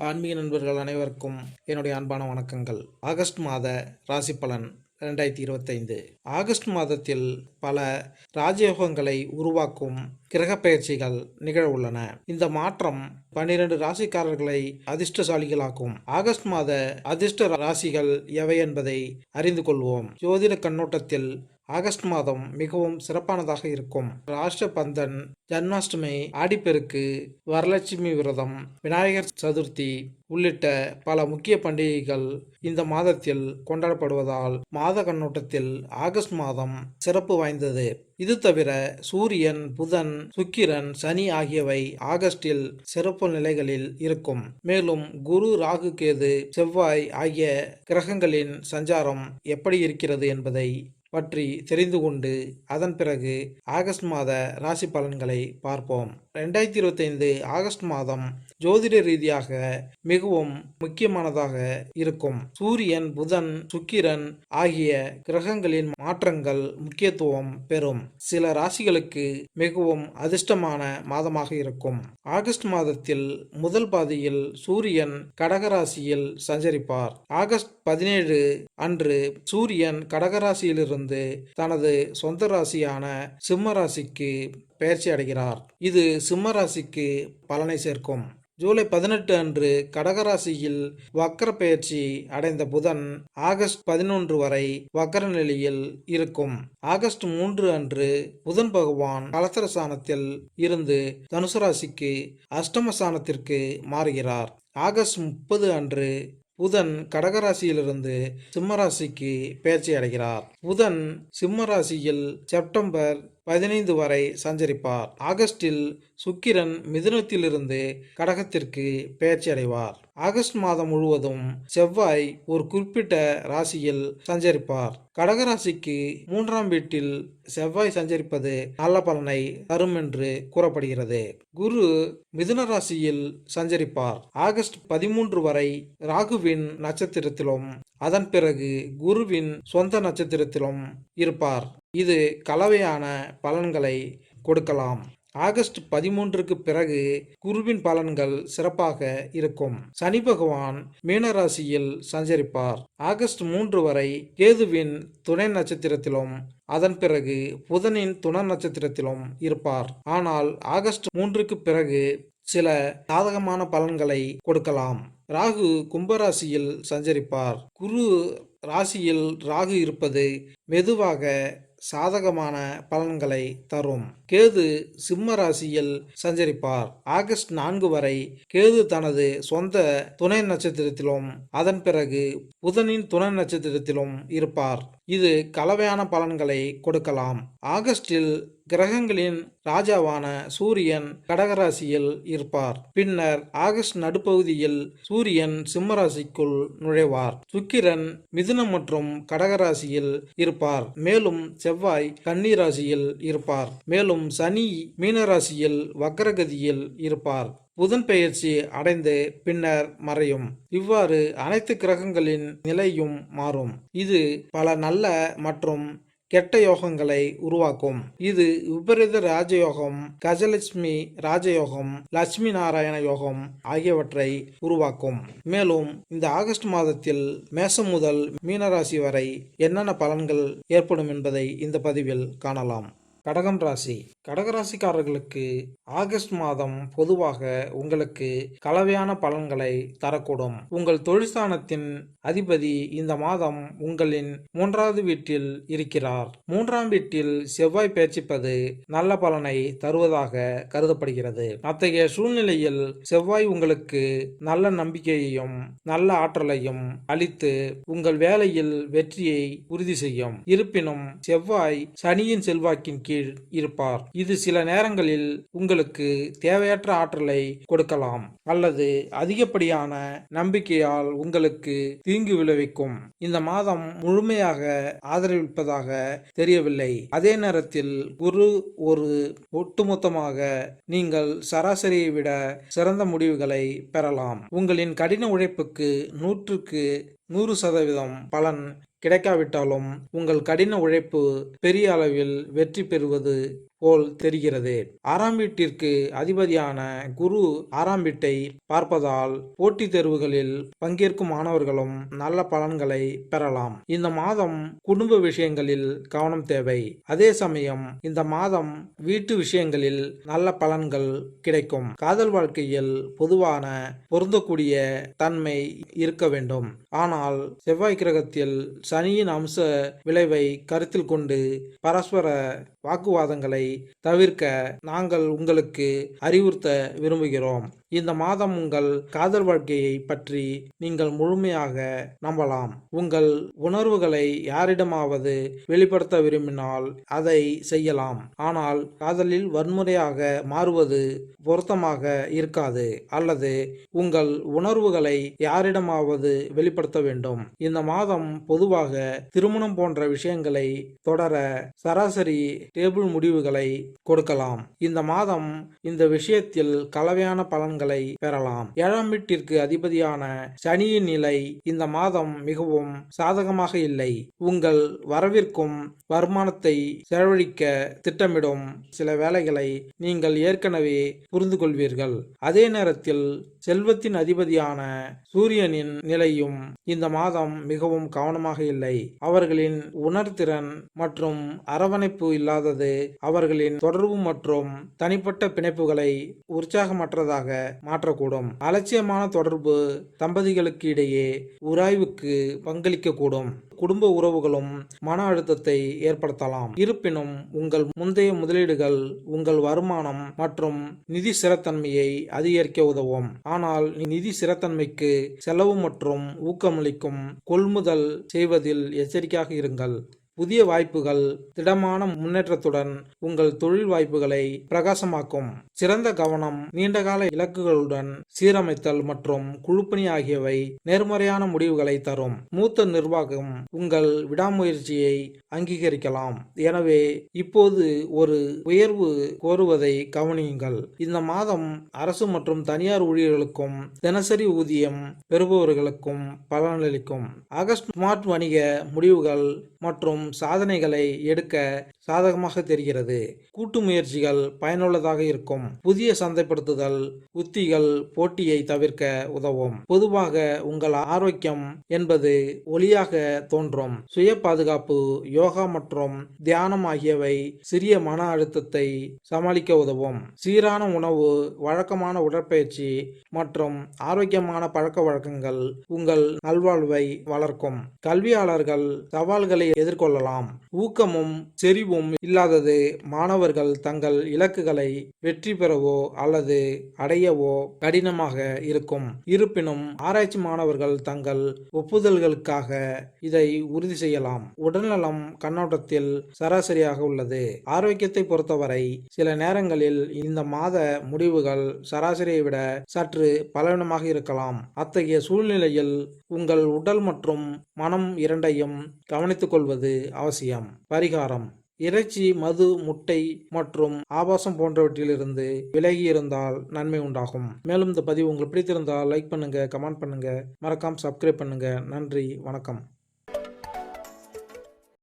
ஆன்மீக நண்பர்கள் அனைவருக்கும் என்னுடைய அன்பான வணக்கங்கள். ஆகஸ்ட் மாத ராசி பலன் 2025. ஆகஸ்ட் மாதத்தில் பல ராஜயோகங்களை உருவாக்கும் கிரக பயிற்சிகள் நிகழ உள்ளன. இந்த மாற்றம் 12 ராசிக்காரர்களை அதிர்ஷ்டசாலிகளாக்கும். ஆகஸ்ட் மாத அதிர்ஷ்ட ராசிகள் எவை என்பதை அறிந்து கொள்வோம். ஜோதிட கண்ணோட்டத்தில் ஆகஸ்ட் மாதம் மிகவும் சிறப்பானதாக இருக்கும். ராஷ்டிரபந்தன், ஜன்மாஷ்டமி, ஆடிப்பெருக்கு, வரலட்சுமி விரதம், விநாயகர் சதுர்த்தி உள்ளிட்ட பல முக்கிய பண்டிகைகள் இந்த மாதத்தில் கொண்டாடப்படுவதால் மாத கண்ணோட்டத்தில் ஆகஸ்ட் மாதம் சிறப்பு வாய்ந்தது. இது தவிர சூரியன், புதன், சுக்கிரன், சனி ஆகியவை ஆகஸ்டில் சிறப்பு நிலைகளில் இருக்கும். மேலும் குரு, ராகு, கேது, செவ்வாய் ஆகிய கிரகங்களின் சஞ்சாரம் எப்படி இருக்கிறது என்பதை பற்றி தெரிந்து கொண்டு அதன் பிறகு ஆகஸ்ட் மாத ராசி பலன்களை பார்ப்போம். 2025 ஆகஸ்ட் மாதம் ஜோதிட ரீதியாக மிகவும் முக்கியமானதாக இருக்கும். சூரியன், புதன், சுக்கிரன் ஆகிய கிரகங்களின் மாற்றங்கள் முக்கியத்துவம் பெறும். சில ராசிகளுக்கு மிகவும் அதிர்ஷ்டமான மாதமாக இருக்கும். ஆகஸ்ட் மாதத்தில் முதல் பாதியில் சூரியன் கடகராசியில் சஞ்சரிப்பார். ஆகஸ்ட் 17 அன்று சூரியன் கடகராசியிலிருந்து தனது சொந்த ராசியான சிம்ம ராசிக்கு பெயர்ச்சி அடைகிறார். இது சிம்ம ராசிக்கு பலனை சேர்க்கும். ஜூலை 18 அன்று கடகராசியில் வக்கர பெயர்ச்சி அடைந்த புதன் ஆகஸ்ட் 11 வரை வக்கர நிலையில் இருக்கும். ஆகஸ்ட் 3 அன்று புதன் பகவான் கலத்திரஸ்தானத்தில் இருந்து தனுசு ராசிக்கு அஷ்டமஸ்தானத்திற்கு மாறுகிறார். ஆகஸ்ட் 30 அன்று புதன் கடகராசியிலிருந்து சிம்மராசிக்கு பெயர்ச்சி அடைகிறார். புதன் சிம்மராசியில் செப்டம்பர் 15 வரை சஞ்சரிப்பார். ஆகஸ்டில் சுக்கிரன் மிதுனத்திலிருந்து கடகத்திற்கு பெயர்ச்சி அடைவார். ஆகஸ்ட் மாதம் முழுவதும் செவ்வாய் ஒரு குறிப்பிட்ட ராசியில் சஞ்சரிப்பார். கடகராசிக்கு 3ஆம் வீட்டில் செவ்வாய் சஞ்சரிப்பது நல்ல பலனை தரும் என்று கூறப்படுகிறது. குரு மிதுன ராசியில் சஞ்சரிப்பார். ஆகஸ்ட் 13 வரை ராகுவின் நட்சத்திரத்திலும் அதன் பிறகு குருவின் சொந்த நட்சத்திரத்திலும் இருப்பார். இது கலவையான பலன்களை கொடுக்கலாம். ஆகஸ்ட் 13க்கு பிறகு குருவின் பலன்கள் சிறப்பாக இருக்கும். சனி பகவான் மீனராசியில் சஞ்சரிப்பார். ஆகஸ்ட் 3 வரை கேதுவின் துணை நட்சத்திரத்திலும் அதன் பிறகு புதனின் துணை நட்சத்திரத்திலும் இருப்பார். ஆனால் ஆகஸ்ட் 3க்கு பிறகு சில சாதகமான பலன்களை கொடுக்கலாம். ராகு கும்பராசியில் சஞ்சரிப்பார். குரு ராசியில் ராகு இருப்பது மெதுவாக சாதகமான பலன்களை தரும். கேது சிம்ம ராசியில் சஞ்சரிப்பார். ஆகஸ்ட் 4 வரை கேது தனது சொந்த துணை நட்சத்திரத்திலும் அதன் பிறகு புதனின் துணை நட்சத்திரத்திலும் இருப்பார். இது கலவையான பலன்களை கொடுக்கலாம். ஆகஸ்டில் கிரகங்களின் ராஜாவான சூரியன் கடகராசியில் இருப்பார். பின்னர் ஆகஸ்ட் நடுப்பகுதியில் சூரியன் சிம்மராசிக்குள் நுழைவார். சுக்கிரன் மிதுனம் மற்றும் கடகராசியில் இருப்பார். மேலும் செவ்வாய் கன்னி ராசியில் இருப்பார். மேலும் சனி மீனராசியில் வக்ரகதியில் இருப்பார். புதன் பெயர்ச்சி அடைந்து பின்னர் மறையும். இவ்வாறு அனைத்து கிரகங்களின் நிலையும் மாறும். இது பல நல்ல மற்றும் கெட்ட யோகங்களை உருவாக்கும். இது விபரீத ராஜயோகம், கஜலட்சுமி ராஜயோகம், லட்சுமி நாராயண யோகம் ஆகியவற்றை உருவாக்கும். மேலும் இந்த ஆகஸ்ட் மாதத்தில் மேசம் முதல் மீனராசி வரை என்னென்ன பலன்கள் ஏற்படும் என்பதை இந்த பதிவில் காணலாம். கடகம் ராசி. கடகராசிக்காரர்களுக்கு ஆகஸ்ட் மாதம் பொதுவாக உங்களுக்கு கலவையான பலன்களை தரக்கூடும். உங்கள் தொழிற்ஸ்தானத்தின் அதிபதி இந்த மாதம் உங்களின் 3வது வீட்டில் இருக்கிறார். 3ஆம் வீட்டில் செவ்வாய் பெயர்ச்சிப்பது நல்ல பலனை தருவதாக கருதப்படுகிறது. அத்தகைய சூழ்நிலையில் செவ்வாய் உங்களுக்கு நல்ல நம்பிக்கையையும் நல்ல ஆற்றலையும் அளித்து உங்கள் வேலையில் வெற்றியை உறுதி செய்யும். இருப்பினும் செவ்வாய் சனியின் செல்வாக்கின் கீழ் இருப்பார். இது சில நேரங்களில் உங்களுக்கு தேவையற்ற ஆற்றலை கொடுக்கலாம் அல்லது அதிகப்படியான நம்பிக்கையால் உங்களுக்கு தீங்கு விளைவிக்கும். இந்த மாதம் முழுமையாக ஆதரவிப்பதாக தெரியவில்லை. அதே நேரத்தில் குரு ஒரு ஒட்டுமொத்தமாக நீங்கள் சராசரியை விட சிறந்த முடிவுகளை பெறலாம். உங்களின் கடின உழைப்புக்கு 100க்கு 100% பலன் கிடைக்காவிட்டாலும் உங்கள் கடின உழைப்பு பெரிய அளவில் வெற்றி பெறுவது போல் தெரிகிறது. 6ஆம் வீட்டிற்கு அதிபதியான குரு 6ஆம் வீட்டை பார்ப்பதால் போட்டித் தேர்வுகளில் பங்கேற்கும் மாணவர்களும் நல்ல பலன்களை பெறலாம். இந்த மாதம் குடும்ப விஷயங்களில் கவனம் தேவை. அதே சமயம் இந்த மாதம் வீட்டு விஷயங்களில் நல்ல பலன்கள் கிடைக்கும். காதல் வாழ்க்கையில் பொதுவான பொருந்தக்கூடிய தன்மை இருக்க வேண்டும். ஆனால் செவ்வாய் கிரகத்தில் சனியின் அம்ச விளைவை கருத்தில் கொண்டு பரஸ்பர வாக்குவாதங்களை தவிர்க்க நாங்கள் உங்களுக்கு அறிவுறுத்த விரும்புகிறோம். இந்த மாதம் உங்கள் காதல் வாழ்க்கையை பற்றி நீங்கள் முழுமையாக நம்பலாம். உங்கள் உணர்வுகளை யாரிடமாவது வெளிப்படுத்த விரும்பினால் அதை செய்யலாம். ஆனால் காதலில் வன்முறையாக மாறுவது பொருத்தமாக இருக்காது. அல்லது உங்கள் உணர்வுகளை யாரிடமாவது வெளிப்படுத்த வேண்டும். இந்த மாதம் பொதுவாக திருமணம் போன்ற விஷயங்களை தொடர சராசரி டேபிள் முடிவுகளை கொடுக்கலாம். இந்த மாதம் இந்த விஷயத்தில் கலவையான பலன்களை பெறலாம். 7ஆம் வீட்டிற்கு அதிபதியான சனியின் நிலை இந்த மாதம் மிகவும் சாதகமாக இல்லை. உங்கள் வரவிருக்கும் வருமானத்தை செலவழிக்க திட்டமிடும் சில வேலைகளை நீங்கள் ஏற்கனவே புரிந்து கொள்வீர்கள். அதே நேரத்தில் செல்வத்தின் அதிபதியான சூரியனின் நிலையும் இந்த மாதம் மிகவும் கவனமாக இல்லை. அவர்களின் உணர்திறன் மற்றும் அரவணைப்பு இல்லாதது அவர்களின் தொடர்பு மற்றும் தனிப்பட்ட பிணைப்புகளை உற்சாகமற்றதாக மாற்றக்கூடும். அலட்சியமான தொடர்பு தம்பதிகளுக்கு இடையே உராய்வுக்கு பங்களிக்கக்கூடும். குடும்ப உறவுகளும் மன அழுத்தத்தை ஏற்படுத்தலாம். இருப்பினும் உங்கள் முந்தைய முதலீடுகள் உங்கள் வருமானம் மற்றும் நிதி ஸ்திரத்தன்மையை அதிகரிக்க உதவும். ஆனால் நிதி ஸ்திரத்தன்மைக்கு செலவு மற்றும் ஊக்கமளிக்கும் கொள்முதல் செய்வதில் எச்சரிக்கையாக இருங்கள். புதிய வாய்ப்புகள் திடமான முன்னேற்றத்துடன் உங்கள் தொழில் வாய்ப்புகளை பிரகாசமாக்கும். சிறந்த கவனம், நீண்டகால இலக்குகளுடன் சீரமைத்தல் மற்றும் குழுப்பணி ஆகியவை நேர்மறையான முடிவுகளை தரும். மூத்த நிர்வாகம் உங்கள் விடாமுயற்சியை அங்கீகரிக்கலாம். எனவே இப்போது ஒரு உயர்வு கோருவதை கவனியுங்கள். இந்த மாதம் அரசு மற்றும் தனியார் ஊழியர்களுக்கும் தினசரி ஊதியம் பெறுபவர்களுக்கும் பலனளிக்கும். ஆகஸ்ட் ஸ்மார்ட் வணிக முடிவுகள் மற்றும் சாதனைகளை எடுக்க சாதகமாக தெரிகிறது. கூட்டு முயற்சிகள் பயனுள்ளதாக இருக்கும். புதிய சந்தைப்படுத்துதல் உத்திகள் போட்டியை தவிர்க்க உதவும். பொதுவாக உங்கள் ஆரோக்கியம் என்பது ஒளியாக தோன்றும். சுய பாதுகாப்பு, யோகா மற்றும் தியானம் ஆகியவை சிறிய மன அழுத்தத்தை சமாளிக்க உதவும். சீரான உணவு, வழக்கமான உடற்பயிற்சி மற்றும் ஆரோக்கியமான பழக்க வழக்கங்கள் உங்கள் நல்வாழ்வை வளர்க்கும். கல்வியாளர்கள் சவால்களை எதிர்கொள்ளலாம். ஊக்கமும் செறிவும் இல்லாதது மாணவர்கள் தங்கள் இலக்குகளை வெற்றி பெறவோ அல்லது அடையவோ கடினமாக இருக்கும். இருப்பினும் ஆராய்ச்சி மாணவர்கள் தங்கள் ஒப்புதல்களுக்காக இதை உறுதி செய்யலாம். உடல்நலம் கண்ணோட்டத்தில் சராசரியாக உள்ளது. ஆரோக்கியத்தை பொறுத்தவரை சில நேரங்களில் இந்த மாத முடிவுகள் சராசரியை விட சற்று பலவீனமாக இருக்கலாம். அத்தகைய சூழ்நிலையில் உங்கள் உடல் மற்றும் மனம் இரண்டையும் கவனித்துக் கொள்வது அவசியம். பரிகாரம்: இறைச்சி, மது, முட்டை மற்றும் ஆபாசம் போன்றவற்றிலிருந்து விலகி இருந்தால் நன்மை உண்டாகும். மேலும் இந்த பதிவு உங்களுக்கு பிடித்திருந்தால் லைக் பண்ணுங்க, கமெண்ட் பண்ணுங்க, மறக்காம சப்ஸ்கிரைப் பண்ணுங்க. நன்றி, வணக்கம்.